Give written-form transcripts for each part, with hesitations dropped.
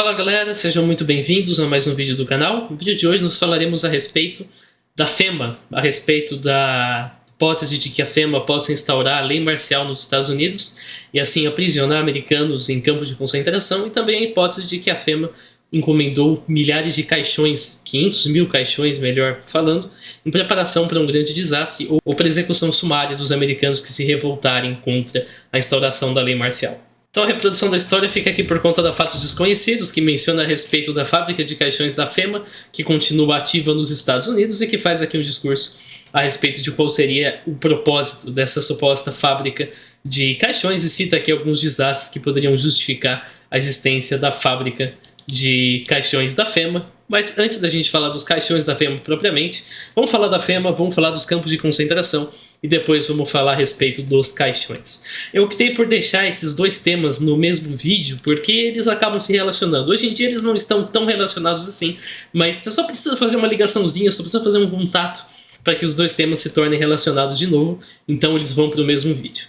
Fala galera, sejam muito bem-vindos a mais um vídeo do canal. No vídeo de hoje nós falaremos a respeito da FEMA, a respeito da hipótese de que a FEMA possa instaurar a lei marcial nos Estados Unidos e assim aprisionar americanos em campos de concentração, e também a hipótese de que a FEMA encomendou milhares de caixões, 500 mil caixões, melhor falando, em preparação para um grande desastre ou para execução sumária dos americanos que se revoltarem contra a instauração da lei marcial. Então a reprodução da história fica aqui por conta da Fatos Desconhecidos, que menciona a respeito da fábrica de caixões da FEMA, que continua ativa nos Estados Unidos e que faz aqui um discurso a respeito de qual seria o propósito dessa suposta fábrica de caixões, e cita aqui alguns desastres que poderiam justificar a existência da fábrica de caixões da FEMA. Mas antes da gente falar dos caixões da FEMA propriamente, vamos falar da FEMA, vamos falar dos campos de concentração e depois vamos falar a respeito dos caixões. Eu optei por deixar esses dois temas no mesmo vídeo porque eles acabam se relacionando. Hoje em dia eles não estão tão relacionados assim, mas você só precisa fazer uma ligaçãozinha, só precisa fazer um contato para que os dois temas se tornem relacionados de novo, então eles vão para o mesmo vídeo.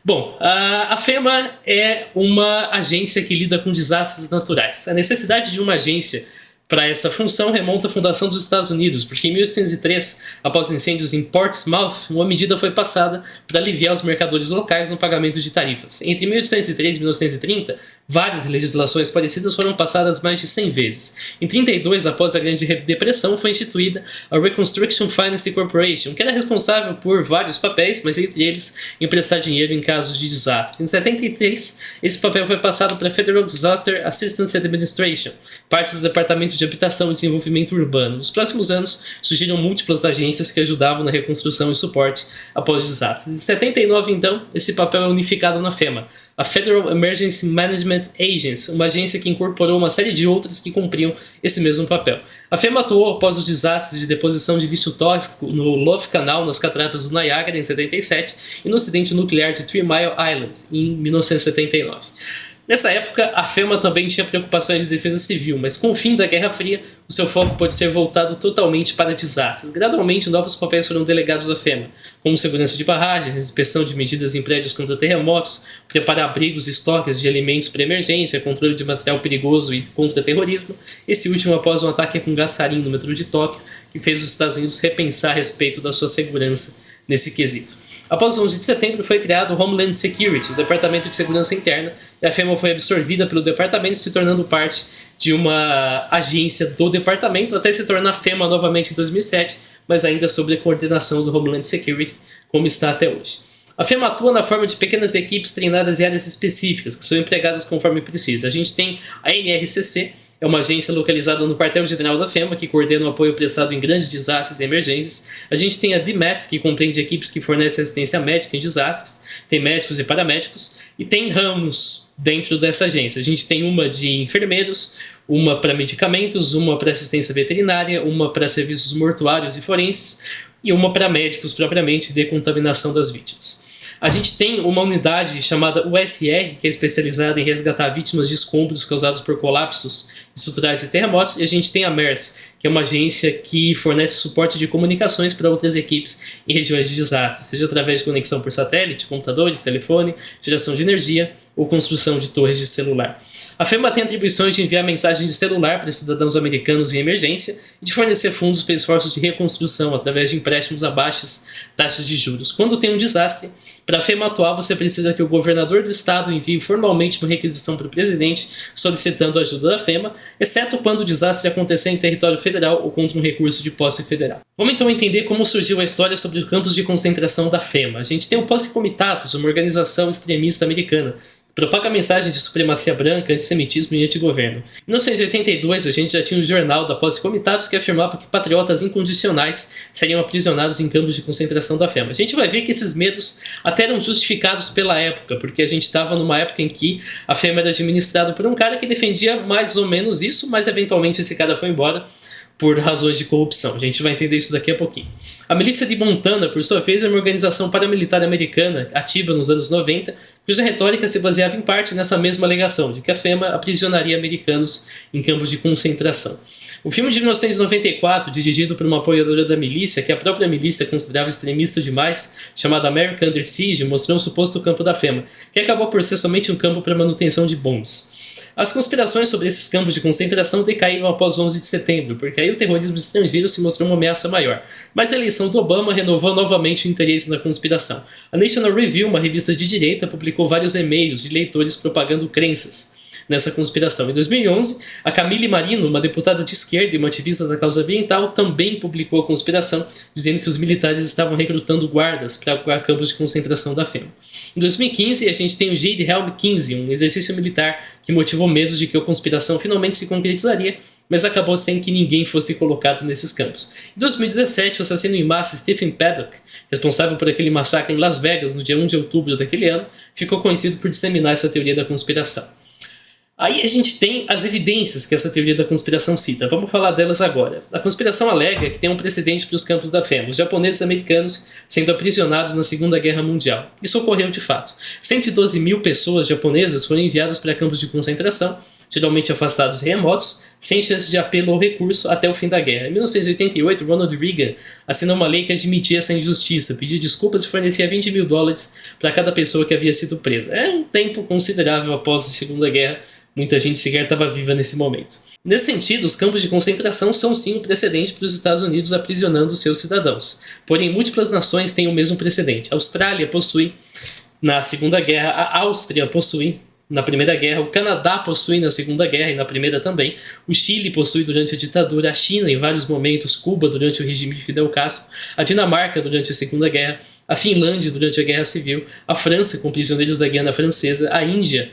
Bom, a FEMA é uma agência que lida com desastres naturais. A necessidade de uma agência para essa função remonta à fundação dos Estados Unidos, porque em 1803, após incêndios em Portsmouth, uma medida foi passada para aliviar os mercadores locais no pagamento de tarifas. Entre 1803 e 1930, várias legislações parecidas foram passadas mais de 100 vezes. Em 32, após a Grande Depressão, foi instituída a Reconstruction Finance Corporation, que era responsável por vários papéis, mas entre eles emprestar dinheiro em casos de desastre. Em 73, esse papel foi passado para a Federal Disaster Assistance Administration, parte do Departamento de Habitação e Desenvolvimento Urbano. Nos próximos anos, surgiram múltiplas agências que ajudavam na reconstrução e suporte após desastres. Em 79, então, esse papel é unificado na FEMA, a Federal Emergency Management Agency, uma agência que incorporou uma série de outras que cumpriam esse mesmo papel. A FEMA atuou após os desastres de deposição de lixo tóxico no Love Canal, nas cataratas do Niágara, em 77, e no acidente nuclear de Three Mile Island, em 1979. Nessa época, a FEMA também tinha preocupações de defesa civil, mas com o fim da Guerra Fria, o seu foco pode ser voltado totalmente para desastres. Gradualmente, novos papéis foram delegados à FEMA, como segurança de barragens, inspeção de medidas em prédios contra terremotos, preparar abrigos e estoques de alimentos para emergência, controle de material perigoso e contra terrorismo, esse último após um ataque com gás sarin no metrô de Tóquio, que fez os Estados Unidos repensar a respeito da sua segurança nesse quesito. Após o 11 de setembro foi criado o Homeland Security, o Departamento de Segurança Interna, e a FEMA foi absorvida pelo departamento, se tornando parte de uma agência do departamento, até se tornar FEMA novamente em 2007, mas ainda sob a coordenação do Homeland Security, como está até hoje. A FEMA atua na forma de pequenas equipes treinadas em áreas específicas, que são empregadas conforme precisa. A gente tem a NRCC, é uma agência localizada no quartel-general da FEMA, que coordena o apoio prestado em grandes desastres e emergências. A gente tem a DMAT, que compreende equipes que fornecem assistência médica em desastres, tem médicos e paramédicos, e tem ramos dentro dessa agência. A gente tem uma de enfermeiros, uma para medicamentos, uma para assistência veterinária, uma para serviços mortuários e forenses, e uma para médicos propriamente, de decontaminação das vítimas. A gente tem uma unidade chamada USR, que é especializada em resgatar vítimas de escombros causados por colapsos estruturais e terremotos, e a gente tem a MERS, que é uma agência que fornece suporte de comunicações para outras equipes em regiões de desastres, seja através de conexão por satélite, computadores, telefone, geração de energia ou construção de torres de celular. A FEMA tem atribuições de enviar mensagens de celular para cidadãos americanos em emergência e de fornecer fundos para esforços de reconstrução através de empréstimos a baixas taxas de juros. Quando tem um desastre, para a FEMA atuar, você precisa que o governador do estado envie formalmente uma requisição para o presidente solicitando a ajuda da FEMA, exceto quando o desastre acontecer em território federal ou contra um recurso de posse federal. Vamos então entender como surgiu a história sobre os campos de concentração da FEMA. A gente tem o Posse Comitatus, uma organização extremista americana, propaga mensagem de supremacia branca, antissemitismo e antigoverno. Em 1982, a gente já tinha um jornal da Posse Comitatus que afirmava que patriotas incondicionais seriam aprisionados em campos de concentração da FEMA. A gente vai ver que esses medos até eram justificados pela época, porque a gente estava numa época em que a FEMA era administrada por um cara que defendia mais ou menos isso, mas eventualmente esse cara foi embora por razões de corrupção. A gente vai entender isso daqui a pouquinho. A Milícia de Montana, por sua vez, é uma organização paramilitar americana ativa nos anos 90, cuja retórica se baseava em parte nessa mesma alegação, de que a FEMA aprisionaria americanos em campos de concentração. O filme de 1994, dirigido por uma apoiadora da milícia, que a própria milícia considerava extremista demais, chamada America Under Siege, mostrou um suposto campo da FEMA, que acabou por ser somente um campo para manutenção de bombas. As conspirações sobre esses campos de concentração decaíram após 11 de setembro, porque aí o terrorismo estrangeiro se mostrou uma ameaça maior. Mas a eleição do Obama renovou novamente o interesse na conspiração. A National Review, uma revista de direita, publicou vários e-mails de leitores propagando crenças nessa conspiração. Em 2011, a Camille Marino, uma deputada de esquerda e uma ativista da causa ambiental, também publicou a conspiração, dizendo que os militares estavam recrutando guardas para campos de concentração da FEMA. Em 2015, a gente tem o Jade Helm 15, um exercício militar que motivou medos de que a conspiração finalmente se concretizaria, mas acabou sem que ninguém fosse colocado nesses campos. Em 2017, o assassino em massa Stephen Paddock, responsável por aquele massacre em Las Vegas no dia 1 de outubro daquele ano, ficou conhecido por disseminar essa teoria da conspiração. Aí a gente tem as evidências que essa teoria da conspiração cita. Vamos falar delas agora. A conspiração alega que tem um precedente para os campos da FEMA, os japoneses e americanos sendo aprisionados na Segunda Guerra Mundial. Isso ocorreu de fato. 112 mil pessoas japonesas foram enviadas para campos de concentração, geralmente afastados e remotos, sem chance de apelo ou recurso até o fim da guerra. Em 1988, Ronald Reagan assinou uma lei que admitia essa injustiça, pedia desculpas e fornecia $20 mil para cada pessoa que havia sido presa. É um tempo considerável após a Segunda Guerra. Muita gente sequer estava viva nesse momento. Nesse sentido, os campos de concentração são sim um precedente para os Estados Unidos aprisionando seus cidadãos. Porém, múltiplas nações têm o mesmo precedente. A Austrália possui na Segunda Guerra, a Áustria possui na Primeira Guerra, o Canadá possui na Segunda Guerra e na Primeira também, o Chile possui durante a ditadura, a China em vários momentos, Cuba durante o regime de Fidel Castro, a Dinamarca durante a Segunda Guerra, a Finlândia durante a Guerra Civil, a França com prisioneiros da Guiana Francesa, a Índia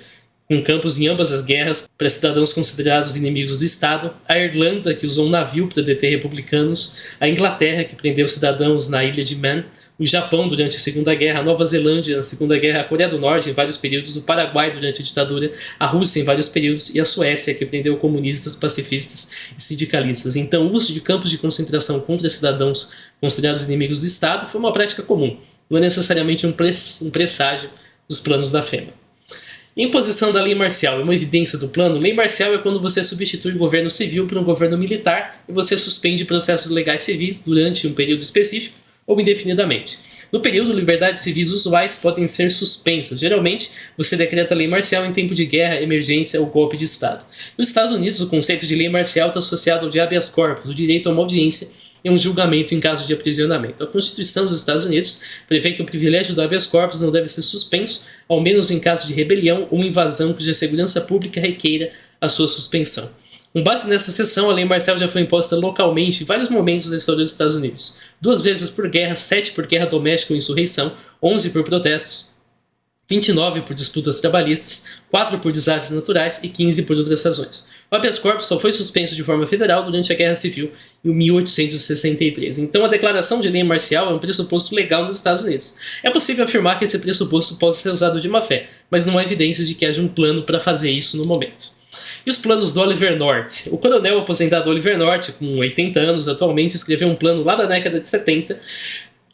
com campos em ambas as guerras para cidadãos considerados inimigos do Estado, a Irlanda, que usou um navio para deter republicanos, a Inglaterra, que prendeu cidadãos na ilha de Man, o Japão durante a Segunda Guerra, a Nova Zelândia na Segunda Guerra, a Coreia do Norte em vários períodos, o Paraguai durante a ditadura, a Rússia em vários períodos e a Suécia, que prendeu comunistas, pacifistas e sindicalistas. Então, o uso de campos de concentração contra cidadãos considerados inimigos do Estado foi uma prática comum, não é necessariamente um presságio dos planos da FEMA. Imposição da lei marcial é uma evidência do plano. Lei marcial é quando você substitui o governo civil por um governo militar e você suspende processos legais civis durante um período específico ou indefinidamente. No período, liberdades civis usuais podem ser suspensas. Geralmente, você decreta lei marcial em tempo de guerra, emergência ou golpe de Estado. Nos Estados Unidos, o conceito de lei marcial está associado ao de habeas corpus, o direito a uma audiência e um julgamento em caso de aprisionamento. A Constituição dos Estados Unidos prevê que o privilégio do habeas corpus não deve ser suspenso, ao menos em caso de rebelião ou invasão cuja segurança pública requeira a sua suspensão. Com base nessa seção, a lei marcial já foi imposta localmente em vários momentos da história dos Estados Unidos. 2 vezes por guerra, 7 por guerra doméstica ou insurreição, 11 por protestos, 29 por disputas trabalhistas, 4 por desastres naturais e 15 por outras razões. O habeas corpus só foi suspenso de forma federal durante a Guerra Civil em 1863. Então a declaração de lei marcial é um pressuposto legal nos Estados Unidos. É possível afirmar que esse pressuposto possa ser usado de má fé, mas não há evidências de que haja um plano para fazer isso no momento. E os planos do Oliver North? O coronel aposentado Oliver North, com 80 anos atualmente, escreveu um plano lá da década de 70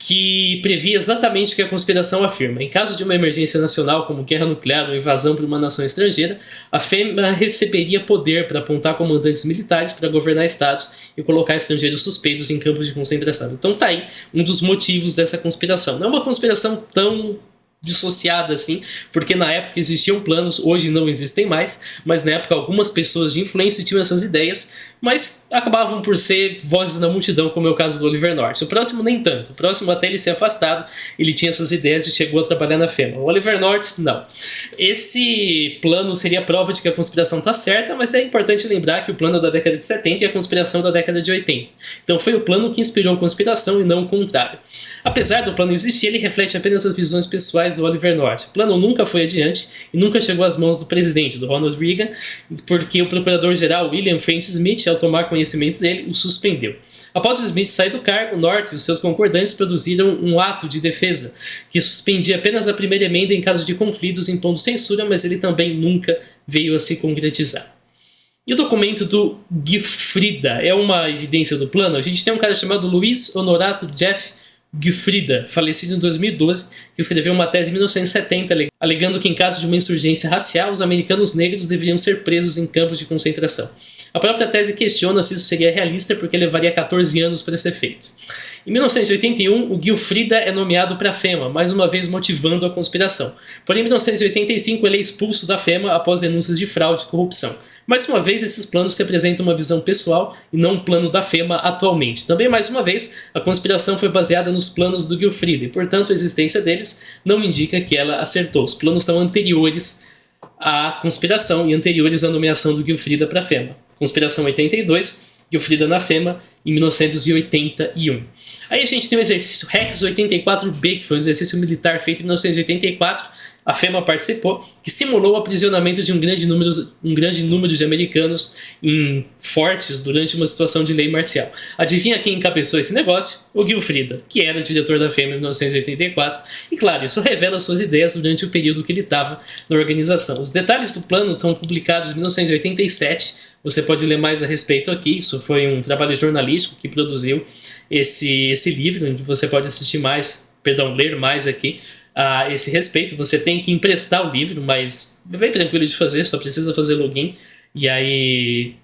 que previa exatamente o que a conspiração afirma. Em caso de uma emergência nacional, como guerra nuclear ou invasão por uma nação estrangeira, a FEMA receberia poder para apontar comandantes militares para governar estados e colocar estrangeiros suspeitos em campos de concentração. Então tá aí um dos motivos dessa conspiração. Não é uma conspiração tão dissociada assim, porque na época existiam planos, hoje não existem mais, mas na época algumas pessoas de influência tinham essas ideias, mas acabavam por ser vozes da multidão, como é o caso do Oliver North. O próximo nem tanto, o próximo até ele ser afastado, ele tinha essas ideias e chegou a trabalhar na FEMA. O Oliver North, não. Esse plano seria prova de que a conspiração está certa, mas é importante lembrar que o plano é da década de 70 e a conspiração é da década de 80. Então foi o plano que inspirou a conspiração e não o contrário. Apesar do plano existir, ele reflete apenas as visões pessoais do Oliver North. O plano nunca foi adiante e nunca chegou às mãos do presidente, do Ronald Reagan, porque o procurador-geral William Fenton Smith, ao tomar conhecimento dele, o suspendeu. Após o Smith sair do cargo, North e os seus concordantes produziram um ato de defesa que suspendia apenas a primeira emenda em caso de conflitos, impondo censura, mas ele também nunca veio a se concretizar. E o documento do Giuffrida é uma evidência do plano? A gente tem um cara chamado Luiz Honorato Jeff Giuffrida, falecido em 2012, que escreveu uma tese em 1970 alegando que em caso de uma insurgência racial, os americanos negros deveriam ser presos em campos de concentração. A própria tese questiona se isso seria realista porque levaria 14 anos para ser feito. Em 1981, o Gilfrida é nomeado para a FEMA, mais uma vez motivando a conspiração. Porém, em 1985, ele é expulso da FEMA após denúncias de fraude e corrupção. Mais uma vez, esses planos representam uma visão pessoal e não um plano da FEMA atualmente. Também, mais uma vez, a conspiração foi baseada nos planos do Gilfrida e, portanto, a existência deles não indica que ela acertou. Os planos são anteriores à conspiração e anteriores à nomeação do Gilfrida para a FEMA. Conspiração 82, Gilfrida na FEMA, em 1981. Aí a gente tem o exercício REX 84B, que foi um exercício militar feito em 1984, a FEMA participou, que simulou o aprisionamento de um grande número de americanos em fortes durante uma situação de lei marcial. Adivinha quem encabeçou esse negócio? O Gilfrida, que era diretor da FEMA em 1984, e claro, isso revela suas ideias durante o período que ele estava na organização. Os detalhes do plano estão publicados em 1987, você pode ler mais a respeito aqui, isso foi um trabalho jornalístico que produziu esse livro, onde você pode ler mais aqui a esse respeito. Você tem que emprestar o livro, mas é bem tranquilo de fazer, só precisa fazer login e aí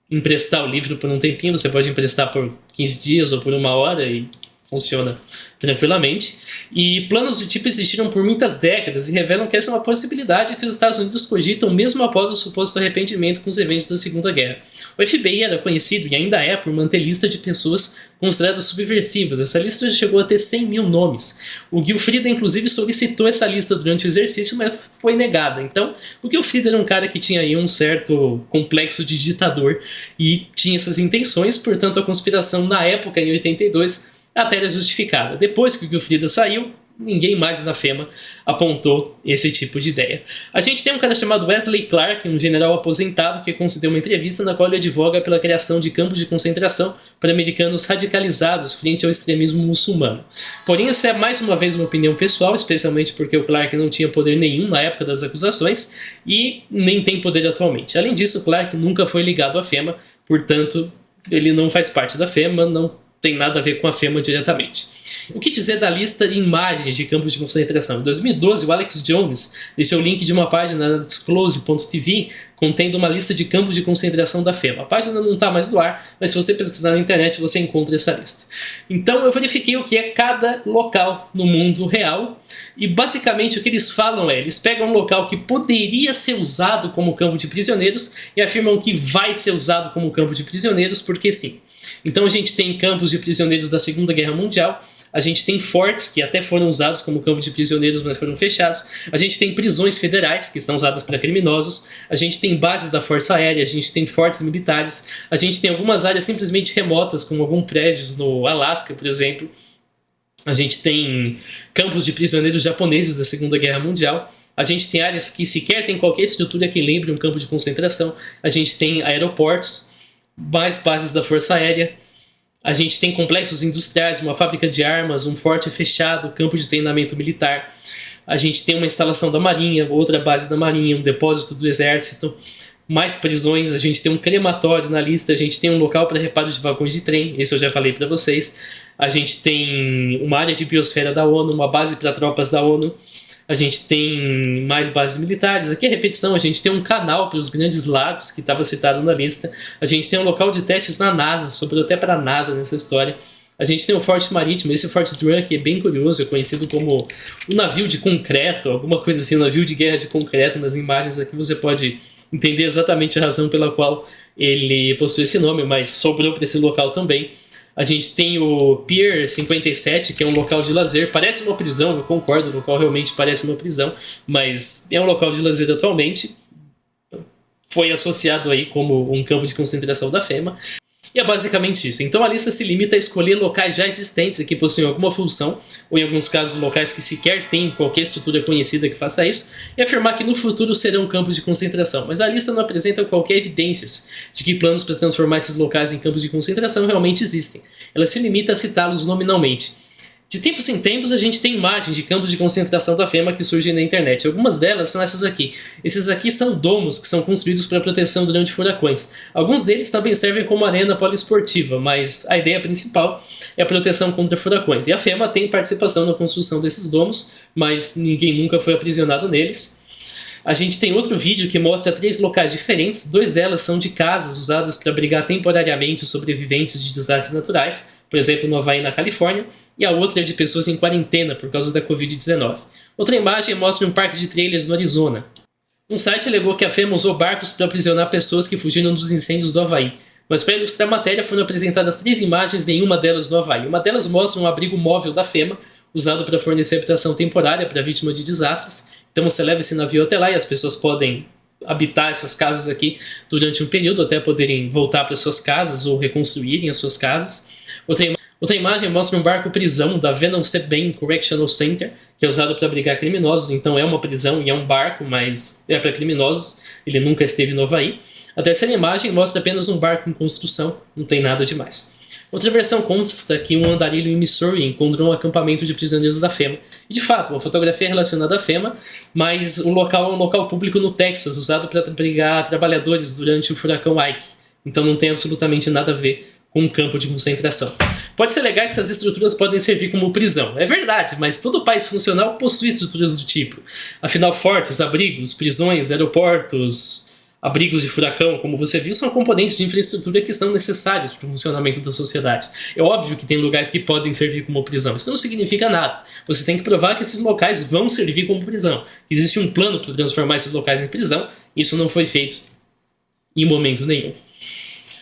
emprestar o livro por um tempinho. Você pode emprestar por 15 dias ou por 1 hora e funciona tranquilamente. E planos do tipo existiram por muitas décadas e revelam que essa é uma possibilidade que os Estados Unidos cogitam mesmo após o suposto arrependimento com os eventos da Segunda Guerra. O FBI era conhecido e ainda é por manter lista de pessoas consideradas subversivas. Essa lista já chegou a ter 100 mil nomes. O Gilfrida, inclusive, solicitou essa lista durante o exercício, mas foi negada. Então, o Gilfrida era um cara que tinha aí um certo complexo de ditador e tinha essas intenções, portanto, a conspiração na época, em 82, até era justificada. Depois que o Gilfrida saiu, ninguém mais na FEMA apontou esse tipo de ideia. A gente tem um cara chamado Wesley Clark, um general aposentado, que concedeu uma entrevista na qual ele advoga pela criação de campos de concentração para americanos radicalizados frente ao extremismo muçulmano. Porém, essa é mais uma vez uma opinião pessoal, especialmente porque o Clark não tinha poder nenhum na época das acusações e nem tem poder atualmente. Além disso, Clark nunca foi ligado à FEMA, portanto, ele não faz parte da FEMA, não tem nada a ver com a FEMA diretamente. O que dizer da lista de imagens de campos de concentração? Em 2012, o Alex Jones deixou o link de uma página na Disclose.tv contendo uma lista de campos de concentração da FEMA. A página não está mais no ar, mas se você pesquisar na internet você encontra essa lista. Então eu verifiquei o que é cada local no mundo real e basicamente o que eles falam é, eles pegam um local que poderia ser usado como campo de prisioneiros e afirmam que vai ser usado como campo de prisioneiros porque sim. Então a gente tem campos de prisioneiros da Segunda Guerra Mundial, a gente tem fortes que até foram usados como campo de prisioneiros, mas foram fechados, a gente tem prisões federais que são usadas para criminosos, a gente tem bases da Força Aérea, a gente tem fortes militares, a gente tem algumas áreas simplesmente remotas, como alguns prédios no Alasca, por exemplo, a gente tem campos de prisioneiros japoneses da Segunda Guerra Mundial, a gente tem áreas que sequer tem qualquer estrutura que lembre um campo de concentração, a gente tem aeroportos, mais bases da Força Aérea, a gente tem complexos industriais, uma fábrica de armas, um forte fechado, campo de treinamento militar, a gente tem uma instalação da Marinha, outra base da Marinha, um depósito do Exército, mais prisões, a gente tem um crematório na lista, a gente tem um local para reparo de vagões de trem, esse eu já falei para vocês, a gente tem uma área de biosfera da ONU, uma base para tropas da ONU, a gente tem mais bases militares, aqui é repetição, a gente tem um canal para os Grandes Lagos, que estava citado na lista, a gente tem um local de testes na NASA, sobrou até para a NASA nessa história, a gente tem um forte marítimo, esse Fort Drunk é bem curioso, é conhecido como um navio de concreto, alguma coisa assim, um navio de guerra de concreto, nas imagens aqui você pode entender exatamente a razão pela qual ele possui esse nome, mas sobrou para esse local também. A gente tem o Pier 57, que é um local de lazer. Parece uma prisão, eu concordo, o local realmente parece uma prisão, mas é um local de lazer atualmente. Foi associado aí como um campo de concentração da FEMA. E é basicamente isso. Então a lista se limita a escolher locais já existentes e que possuem alguma função, ou em alguns casos locais que sequer têm qualquer estrutura conhecida que faça isso, e afirmar que no futuro serão campos de concentração. Mas a lista não apresenta qualquer evidências de que planos para transformar esses locais em campos de concentração realmente existem. Ela se limita a citá-los nominalmente. De tempos em tempos a gente tem imagens de campos de concentração da FEMA que surgem na internet. Algumas delas são essas aqui. Esses aqui são domos que são construídos para proteção durante furacões. Alguns deles também servem como arena poliesportiva, mas a ideia principal é a proteção contra furacões. E a FEMA tem participação na construção desses domos, mas ninguém nunca foi aprisionado neles. A gente tem outro vídeo que mostra 3 locais diferentes. 2 delas são de casas usadas para abrigar temporariamente os sobreviventes de desastres naturais. por exemplo, no Havaí, na Califórnia, e a outra é de pessoas em quarentena por causa da Covid-19. Outra imagem mostra um parque de trailers no Arizona. Um site alegou que a FEMA usou barcos para aprisionar pessoas que fugiram dos incêndios do Havaí. Mas para ilustrar a matéria foram apresentadas 3 imagens, nenhuma delas no Havaí. Uma delas mostra um abrigo móvel da FEMA, usado para fornecer habitação temporária para vítima de desastres. Então você leva esse navio até lá e as pessoas podem habitar essas casas aqui durante um período até poderem voltar para suas casas ou reconstruírem as suas casas. Outra imagem mostra um barco prisão da Venom Sebane Correctional Center, que é usado para abrigar criminosos. Então é uma prisão e é um barco, mas é para criminosos. Ele nunca esteve no Havaí. A terceira imagem mostra apenas um barco em construção, não tem nada demais. Outra versão consta que um andarilho em Missouri encontrou um acampamento de prisioneiros da FEMA. E de fato, uma fotografia relacionada à FEMA, mas o local é um local público no Texas, usado para abrigar trabalhadores durante o furacão Ike. Então não tem absolutamente nada a ver com um campo de concentração. Pode ser legal que essas estruturas podem servir como prisão. É verdade, mas todo país funcional possui estruturas do tipo. Afinal, fortes, abrigos, prisões, aeroportos, abrigos de furacão, como você viu, são componentes de infraestrutura que são necessários para o funcionamento da sociedade. É óbvio que tem lugares que podem servir como prisão. Isso não significa nada. Você tem que provar que esses locais vão servir como prisão. Existe um plano para transformar esses locais em prisão. Isso não foi feito em momento nenhum.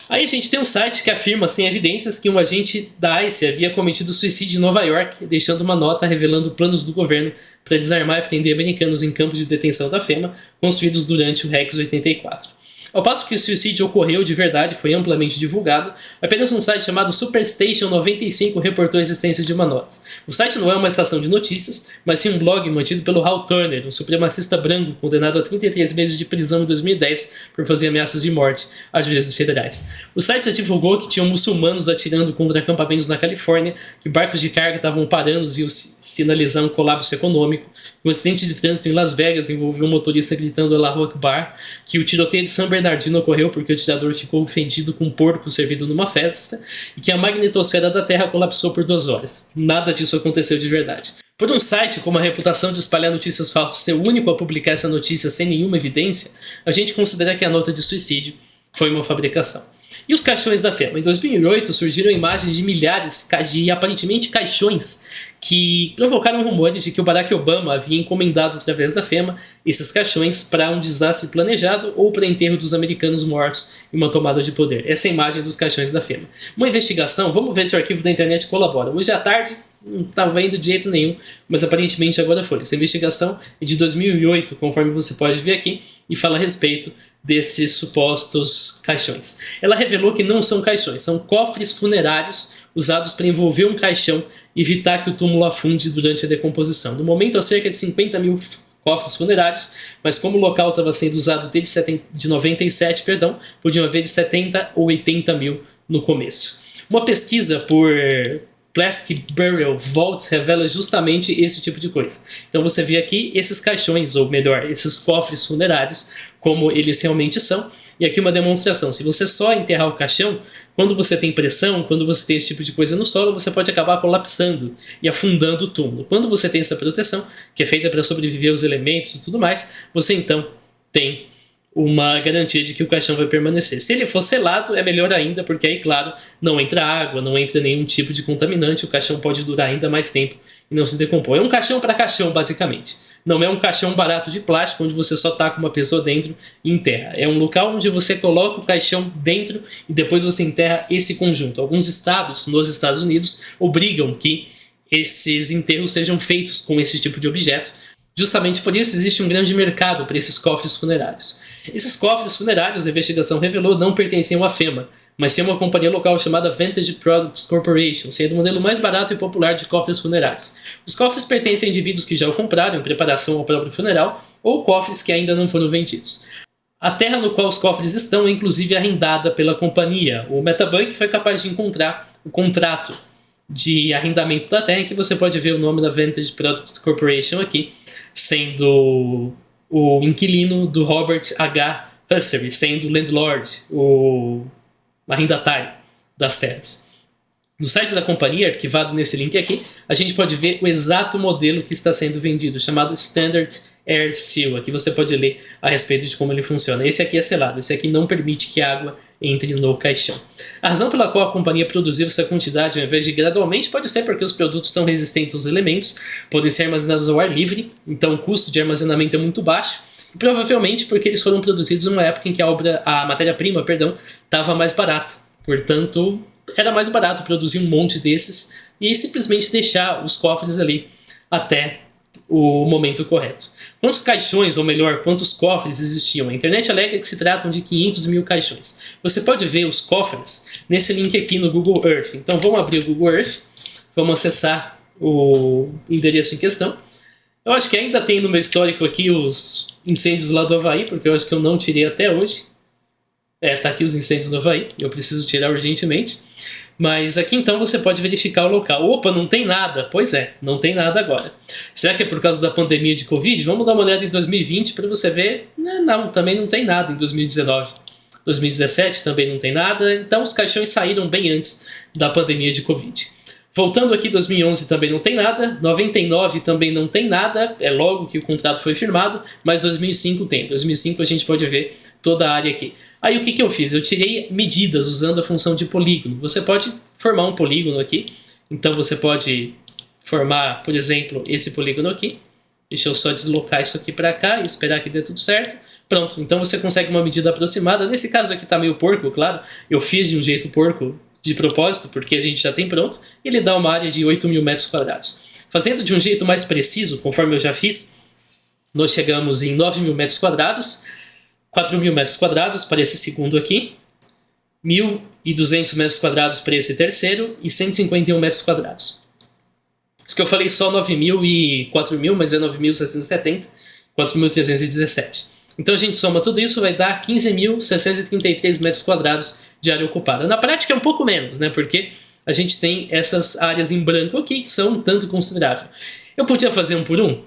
Aí a gente tem um site que afirma sem evidências que um agente da ICE havia cometido suicídio em Nova York, deixando uma nota revelando planos do governo para desarmar e prender americanos em campos de detenção da FEMA, construídos durante o Rex 84. Ao passo que o suicídio ocorreu de verdade, foi amplamente divulgado, apenas um site chamado Superstation 95 reportou a existência de uma nota. O site não é uma estação de notícias, mas sim um blog mantido pelo Hal Turner, um supremacista branco condenado a 33 meses de prisão em 2010 por fazer ameaças de morte a juízes federais. O site já divulgou que tinham muçulmanos atirando contra acampamentos na Califórnia, que barcos de carga estavam parando e sinalizando um colapso econômico, que um acidente de trânsito em Las Vegas envolveu um motorista gritando Allahu Akbar, que o tiroteio de San Bernardino ocorreu porque o tirador ficou ofendido com um porco servido numa festa e que a magnetosfera da Terra colapsou por 2 horas. Nada disso aconteceu de verdade. Por um site com uma reputação de espalhar notícias falsas ser o único a publicar essa notícia sem nenhuma evidência, a gente considera que a nota de suicídio foi uma fabricação. E os caixões da FEMA? Em 2008 surgiram imagens de milhares de aparentemente caixões que provocaram rumores de que o Barack Obama havia encomendado através da FEMA esses caixões para um desastre planejado ou para enterro dos americanos mortos em uma tomada de poder. Essa é a imagem dos caixões da FEMA. Uma investigação, vamos ver se o arquivo da internet colabora. Hoje à tarde não estava indo de jeito nenhum, mas aparentemente agora foi. Essa investigação é de 2008, conforme você pode ver aqui, e fala a respeito desses supostos caixões. Ela revelou que não são caixões, são cofres funerários usados para envolver um caixão e evitar que o túmulo afunde durante a decomposição. No momento, há cerca de 50 mil cofres funerários, mas como o local estava sendo usado desde 97, podiam haver de 70 ou 80 mil no começo. Uma pesquisa por Plastic Burial Vault revela justamente esse tipo de coisa. Então você vê aqui esses caixões, ou melhor, esses cofres funerários, como eles realmente são. E aqui uma demonstração. Se você só enterrar o caixão, quando você tem pressão, quando você tem esse tipo de coisa no solo, você pode acabar colapsando e afundando o túmulo. Quando você tem essa proteção, que é feita para sobreviver aos elementos e tudo mais, você então tem uma garantia de que o caixão vai permanecer. Se ele for selado, é melhor ainda, porque aí, claro, não entra água, não entra nenhum tipo de contaminante, o caixão pode durar ainda mais tempo e não se decompõe. É um caixão para caixão, basicamente. Não é um caixão barato de plástico onde você só taca uma pessoa dentro e enterra. É um local onde você coloca o caixão dentro e depois você enterra esse conjunto. Alguns estados, nos Estados Unidos, obrigam que esses enterros sejam feitos com esse tipo de objeto. Justamente por isso existe um grande mercado para esses cofres funerários. Esses cofres funerários, a investigação revelou, não pertenciam à FEMA, mas sim a uma companhia local chamada Vantage Products Corporation, sendo o modelo mais barato e popular de cofres funerários. Os cofres pertencem a indivíduos que já o compraram em preparação ao próprio funeral ou cofres que ainda não foram vendidos. A terra no qual os cofres estão é inclusive arrendada pela companhia. O Metabank foi capaz de encontrar o contrato de arrendamento da terra, que você pode ver o nome da Vantage Products Corporation aqui, sendo o inquilino do Robert H. Hussery, sendo o landlord, o arrendatário das terras. No site da companhia, arquivado nesse link aqui, a gente pode ver o exato modelo que está sendo vendido, chamado Standard Air Seal. Aqui você pode ler a respeito de como ele funciona. Esse aqui é selado, esse aqui não permite que a água entre no caixão. A razão pela qual a companhia produziu essa quantidade ao invés de gradualmente pode ser porque os produtos são resistentes aos elementos, podem ser armazenados ao ar livre, então o custo de armazenamento é muito baixo, e provavelmente porque eles foram produzidos numa época em que a matéria-prima, estava mais barata. Portanto, era mais barato produzir um monte desses e simplesmente deixar os cofres ali até o momento correto. Quantos caixões, ou melhor, quantos cofres existiam? A internet alega que se tratam de 500 mil caixões. Você pode ver os cofres nesse link aqui no Google Earth. Então vamos abrir o Google Earth, vamos acessar o endereço em questão. Eu acho que ainda tem no meu histórico aqui os incêndios lá do Havaí, porque eu acho que eu não tirei até hoje. Tá aqui os incêndios do Havaí, eu preciso tirar urgentemente. Mas aqui então você pode verificar o local. Opa, não tem nada. Pois é, não tem nada agora. Será que é por causa da pandemia de Covid? Vamos dar uma olhada em 2020 para você ver. Não, também não tem nada em 2019. 2017 também não tem nada. Então os caixões saíram bem antes da pandemia de Covid. Voltando aqui, 2011 também não tem nada. 99 também não tem nada. É logo que o contrato foi firmado. Mas 2005 tem. 2005 a gente pode ver toda a área aqui. Aí o que eu fiz? Eu tirei medidas usando a função de polígono. Você pode formar um polígono aqui. Então você pode formar, por exemplo, esse polígono aqui. Deixa eu só deslocar isso aqui para cá e esperar que dê tudo certo. Pronto, então você consegue uma medida aproximada. Nesse caso aqui está meio porco, claro. Eu fiz de um jeito porco de propósito, porque a gente já tem pronto. Ele dá uma área de 8 mil metros quadrados. Fazendo de um jeito mais preciso, conforme eu já fiz, nós chegamos em 9 mil metros quadrados. 4 mil metros quadrados para esse segundo aqui, 1.200 metros quadrados para esse terceiro e 151 metros quadrados. Isso que eu falei só 9 mil e 4 mil, mas é 9.670, 4.317. Então a gente soma tudo isso, vai dar 15.633 metros quadrados de área ocupada. Na prática é um pouco menos, né? Porque a gente tem essas áreas em branco aqui que são um tanto considerável. Eu podia fazer um por um?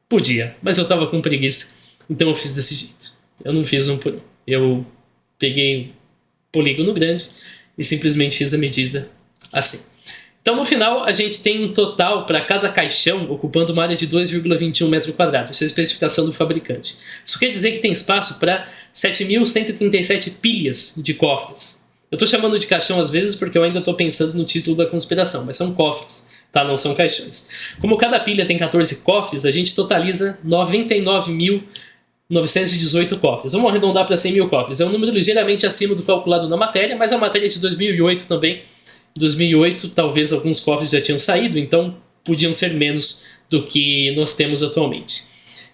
Podia, mas eu estava com preguiça, então eu fiz desse jeito. Eu não fiz um por um. Eu peguei um polígono grande e simplesmente fiz a medida assim. Então, no final, a gente tem um total para cada caixão ocupando uma área de 2,21 metro quadrado. Essa é a especificação do fabricante. Isso quer dizer que tem espaço para 7.137 pilhas de cofres. Eu estou chamando de caixão às vezes porque eu ainda estou pensando no título da conspiração, mas são cofres, tá? Não são caixões. Como cada pilha tem 14 cofres, a gente totaliza 99.918 cofres. Vamos arredondar para 100 mil cofres. É um número ligeiramente acima do calculado na matéria, mas a matéria é de 2008 também. Em 2008, talvez alguns cofres já tinham saído, então podiam ser menos do que nós temos atualmente.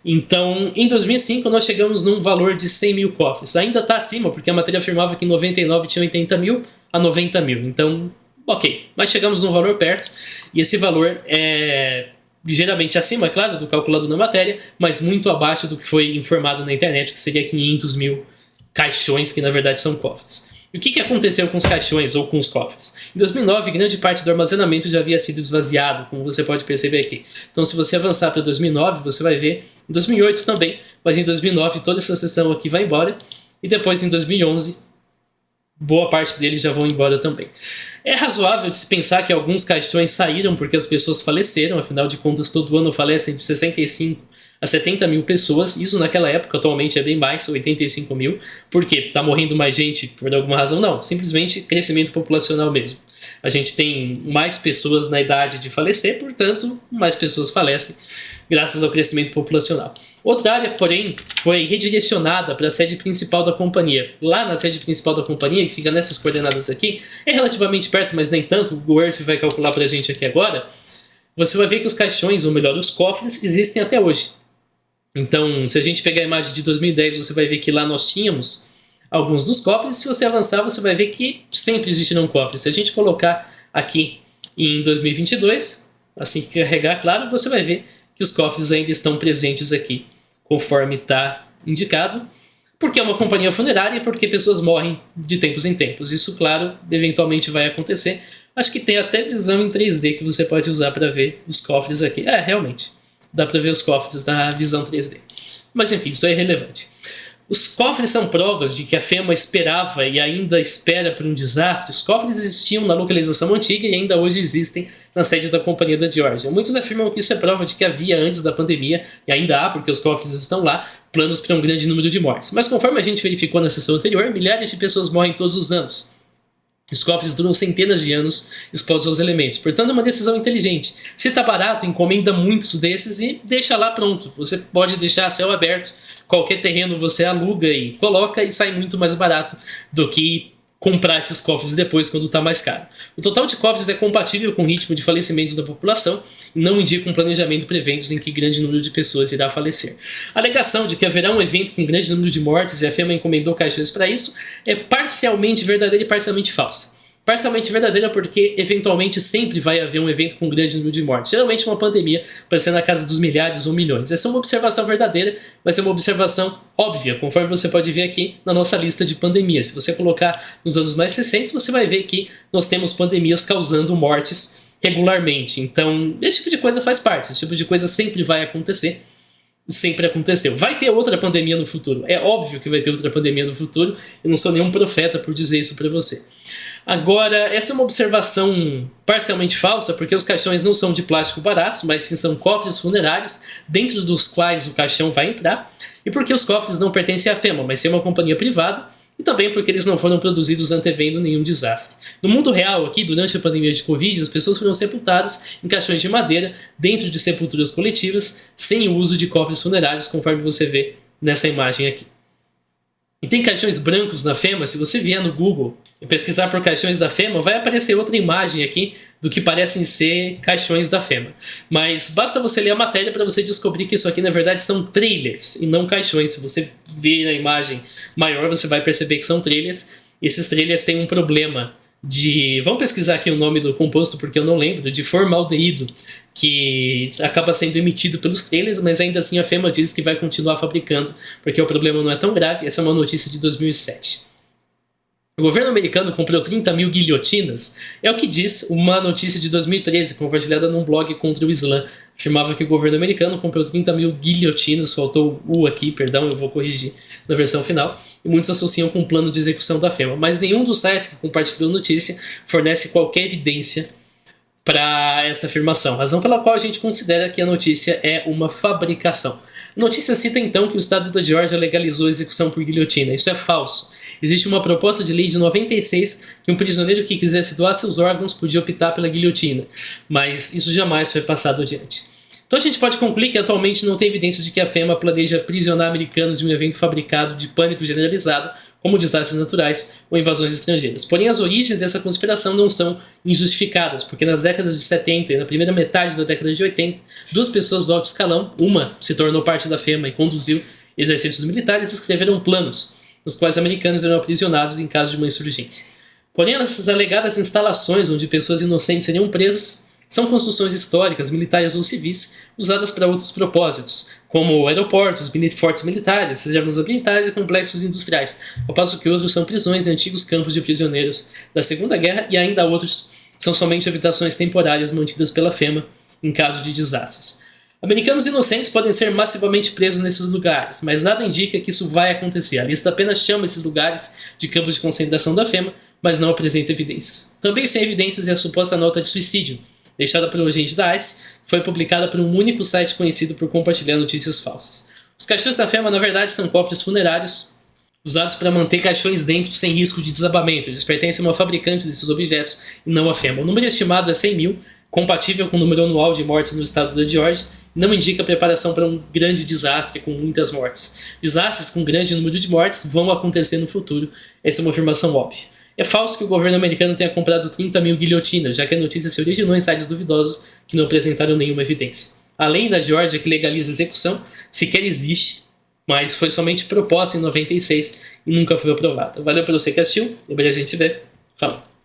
Então, em 2005, nós chegamos num valor de 100 mil cofres. Ainda está acima, porque a matéria afirmava que em 99 tinha 80 mil a 90 mil. Então, ok. Mas chegamos num valor perto, e esse valor é ligeiramente acima, é claro, do calculado na matéria, mas muito abaixo do que foi informado na internet, que seria 500 mil caixões, que na verdade são cofres. E o que aconteceu com os caixões ou com os cofres? Em 2009, grande parte do armazenamento já havia sido esvaziado, como você pode perceber aqui. Então, se você avançar para 2009, você vai ver, em 2008 também, mas em 2009 toda essa seção aqui vai embora, e depois em 2011, boa parte deles já vão embora também. É razoável de se pensar que alguns caixões saíram porque as pessoas faleceram, afinal de contas todo ano falecem de 65 a 70 mil pessoas, isso naquela época, atualmente é bem mais, 85 mil, por quê? Está morrendo mais gente por alguma razão? Não, simplesmente crescimento populacional mesmo. A gente tem mais pessoas na idade de falecer, portanto, mais pessoas falecem graças ao crescimento populacional. Outra área, porém, foi redirecionada para a sede principal da companhia. Lá na sede principal da companhia, que fica nessas coordenadas aqui, é relativamente perto, mas nem tanto, o Google Earth vai calcular para a gente aqui agora, você vai ver que os caixões, ou melhor, os cofres, existem até hoje. Então, se a gente pegar a imagem de 2010, você vai ver que lá nós tínhamos alguns dos cofres. Se você avançar, você vai ver que sempre existirão cofres. Se a gente colocar aqui em 2022, assim que carregar, claro, você vai ver que os cofres ainda estão presentes aqui, conforme está indicado, porque é uma companhia funerária e porque pessoas morrem de tempos em tempos. Isso, claro, eventualmente vai acontecer. Acho que tem até visão em 3D que você pode usar para ver os cofres aqui. Realmente. Dá para ver os cofres na visão 3D. Mas enfim, isso é irrelevante. Os cofres são provas de que a FEMA esperava e ainda espera por um desastre. Os cofres existiam na localização antiga e ainda hoje existem na sede da Companhia da Geórgia. Muitos afirmam que isso é prova de que havia antes da pandemia, e ainda há, porque os cofres estão lá, planos para um grande número de mortes. Mas conforme a gente verificou na sessão anterior, milhares de pessoas morrem todos os anos. Os cofres duram centenas de anos expostos aos elementos. Portanto, é uma decisão inteligente. Se está barato, encomenda muitos desses e deixa lá pronto. Você pode deixar a céu aberto. Qualquer terreno você aluga e coloca e sai muito mais barato do que comprar esses cofres depois quando está mais caro. O total de cofres é compatível com o ritmo de falecimentos da população e não indica um planejamento para eventos em que grande número de pessoas irá falecer. A alegação de que haverá um evento com grande número de mortes e a FEMA encomendou caixões para isso é parcialmente verdadeira e parcialmente falsa. Parcialmente verdadeira porque, eventualmente, sempre vai haver um evento com grande número de mortes. Geralmente uma pandemia vai ser na casa dos milhares ou milhões. Essa é uma observação verdadeira, mas é uma observação óbvia, conforme você pode ver aqui na nossa lista de pandemias. Se você colocar nos anos mais recentes, você vai ver que nós temos pandemias causando mortes regularmente. Então, esse tipo de coisa faz parte. Esse tipo de coisa sempre vai acontecer. Sempre aconteceu. Vai ter outra pandemia no futuro. É óbvio que vai ter outra pandemia no futuro. Eu não sou nenhum profeta por dizer isso para você. Agora, essa é uma observação parcialmente falsa, porque os caixões não são de plástico baratos, mas sim são cofres funerários, dentro dos quais o caixão vai entrar, e porque os cofres não pertencem à FEMA, mas sim a uma companhia privada, e também porque eles não foram produzidos antevendo nenhum desastre. No mundo real, aqui, durante a pandemia de Covid, as pessoas foram sepultadas em caixões de madeira, dentro de sepulturas coletivas, sem o uso de cofres funerários, conforme você vê nessa imagem aqui. E tem caixões brancos na FEMA. Se você vier no Google e pesquisar por caixões da FEMA, vai aparecer outra imagem aqui do que parecem ser caixões da FEMA. Mas basta você ler a matéria para você descobrir que isso aqui na verdade são trailers e não caixões. Se você ver a imagem maior, você vai perceber que são trailers. Esses trailers têm um problema de... Vamos pesquisar aqui o nome do composto porque eu não lembro. De formaldeído, que acaba sendo emitido pelos trailers, mas ainda assim a FEMA diz que vai continuar fabricando porque o problema não é tão grave. Essa é uma notícia de 2007. O governo americano comprou 30 mil guilhotinas. É o que diz uma notícia de 2013, compartilhada num blog contra o Islã. Afirmava que o governo americano comprou 30 mil guilhotinas, faltou o aqui, perdão, eu vou corrigir na versão final, e muitos associam com o plano de execução da FEMA. Mas nenhum dos sites que compartilhou a notícia fornece qualquer evidência para essa afirmação, razão pela qual a gente considera que a notícia é uma fabricação. A notícia cita então que o estado da Geórgia legalizou a execução por guilhotina. Isso é falso. Existe uma proposta de lei de 96 que um prisioneiro que quisesse doar seus órgãos podia optar pela guilhotina, mas isso jamais foi passado adiante. Então a gente pode concluir que atualmente não tem evidências de que a FEMA planeja aprisionar americanos em um evento fabricado de pânico generalizado, como desastres naturais ou invasões estrangeiras. Porém, as origens dessa conspiração não são injustificadas, porque nas décadas de 70 e na primeira metade da década de 80, duas pessoas do alto escalão, uma se tornou parte da FEMA e conduziu exercícios militares, escreveram planos nos quais americanos eram aprisionados em caso de uma insurgência. Porém, essas alegadas instalações onde pessoas inocentes seriam presas são construções históricas, militares ou civis, usadas para outros propósitos, como aeroportos, fortes militares, reservas ambientais e complexos industriais, ao passo que outros são prisões e antigos campos de prisioneiros da Segunda Guerra, e ainda outros são somente habitações temporárias mantidas pela FEMA em caso de desastres. Americanos inocentes podem ser massivamente presos nesses lugares, mas nada indica que isso vai acontecer. A lista apenas chama esses lugares de campos de concentração da FEMA, mas não apresenta evidências. Também sem evidências é a suposta nota de suicídio, deixada pelo agente da ICE, foi publicada por um único site conhecido por compartilhar notícias falsas. Os caixões da FEMA, na verdade, são cofres funerários usados para manter caixões dentro sem risco de desabamento. Eles pertencem a uma fabricante desses objetos e não à FEMA. O número estimado é 100 mil, compatível com o número anual de mortes no estado da Geórgia, não indica preparação para um grande desastre com muitas mortes. Desastres com grande número de mortes vão acontecer no futuro. Essa é uma afirmação óbvia. É falso que o governo americano tenha comprado 30 mil guilhotinas, já que a notícia se originou em sites duvidosos que não apresentaram nenhuma evidência. A lei da Geórgia que legaliza a execução sequer existe, mas foi somente proposta em 96 e nunca foi aprovada. Valeu pelo seu que assistiu, e a gente vê. Falou!